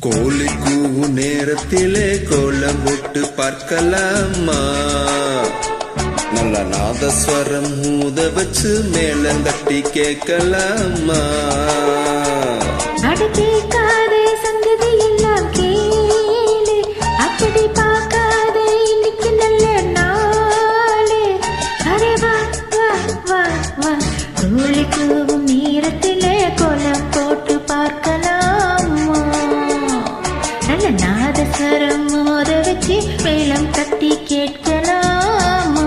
கோழி கூவு நேரத்திலே கோலம் போட்டு பார்க்கலாமா? நல்ல நாதஸ்வரம் ஊத வச்சு மேளம் தட்டி கேட்கலாமா? கேட்காதே சங்கதி எல்லாம் கேளு, அப்படி பார்க்காதே இன்னைக்கு நல்ல நாளு. அரே வா வா வா வா, கோழி கூவும் நேரத்திலே கோலம் போட்டு பார்க்கலாமா? நல்ல நாதஸ்வரம் மோத வச்சு மேளம் தட்டி கேட்கலாமா?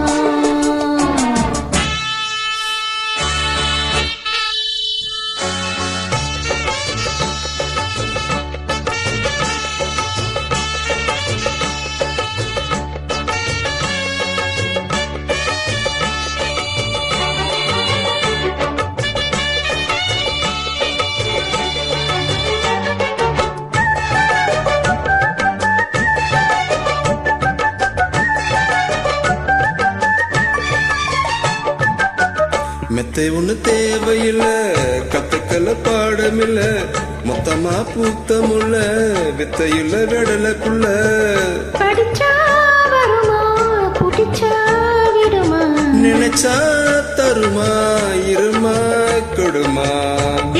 மெத்தை ஒண்ணு தேவையில்ல, கத்துக்கல பாடமில்ல, மொத்தமா பூத்தமுள்ள வித்தையுள்ள விடலுக்குள்ள. படிச்சா வருமா புடிச்சா விடுமா, நினைச்சா தருமா இருமா கொடுமா.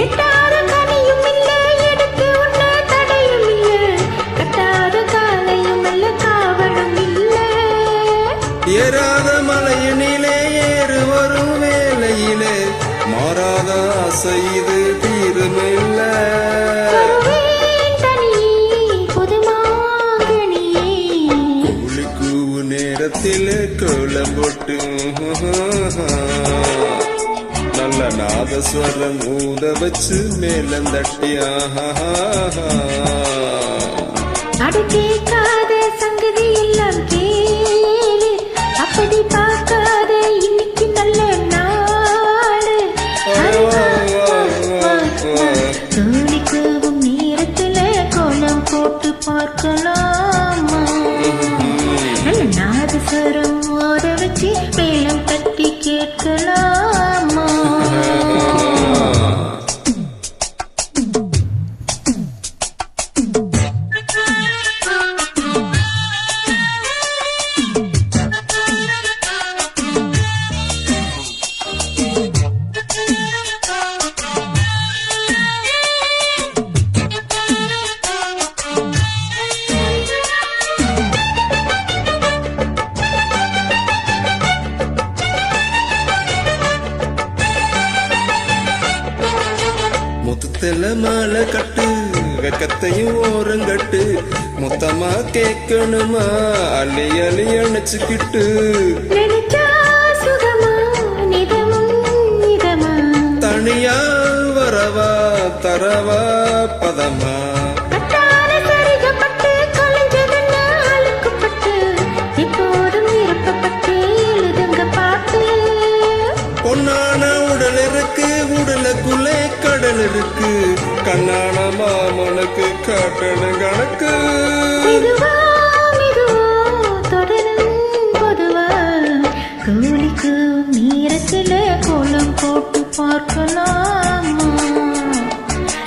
எட்டாத கனியும் இல்ல, எடுத்து உன்ன தடையும் இல்ல, கட்டாத காலையும் இல்ல, காவலும் இல்ல. ஏறாத மலையினிலே ஏறு வரும் வேலையிலே மாறாத ஆசை இது தீருமில்ல. கோழி கூவு நேரத்திலே கோலம் போட்டு நல்ல நாதஸ்வரம் ஊத வச்சு மேளம் தட்டி கேட்காத சங்கதி எல்லாம் கேளு, அப்படி பார்க்காத இன்னைக்கு நல்ல நாளு. கோழி கூவும் நேரத்துல கோலம் போட்டு பார்க்கலாமா? நல்ல நாதஸ்வரம் ஓத வச்சு மேளம் தட்டி கேட்கலாமா? முத்தல மாலை கட்டு, வெக்கத்தையும் ஓரங்கட்டு, மொத்தமா கேட்கணுமா அள்ளி அள்ளி அணைச்சுக்கிட்டு. தனியா வரவா தரவா பதமா, பொன்னான உடல் இருக்கு உடலுக்குள்ளே கடல் இருக்கு, கண்ணான மாமனுக்கு காட்டணும் கணக்கு. கோழிக்கு நேரத்துல கோலம் போட்டு பார்க்கலாமா?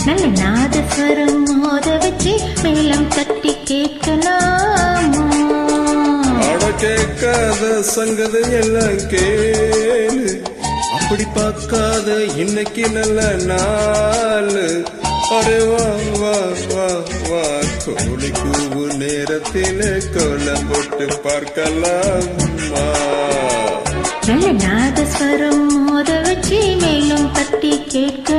நல்ல நாதஸ்வரம் மோத வச்சு மேளம் தட்டி கேட்கலாமா? அட கேட்காத சங்கதி எல்லாம் கேளு, அப்படி பார்க்காத இன்னைக்கு நல்ல நாளு. அரே வா வா வா வா, கோழி கூவு நேரத்திலே கோலம் போட்டு பார்க்கலாமா? நல்ல நாதஸ்வரம் மோத வச்சு மேலும் தட்டி கேட்க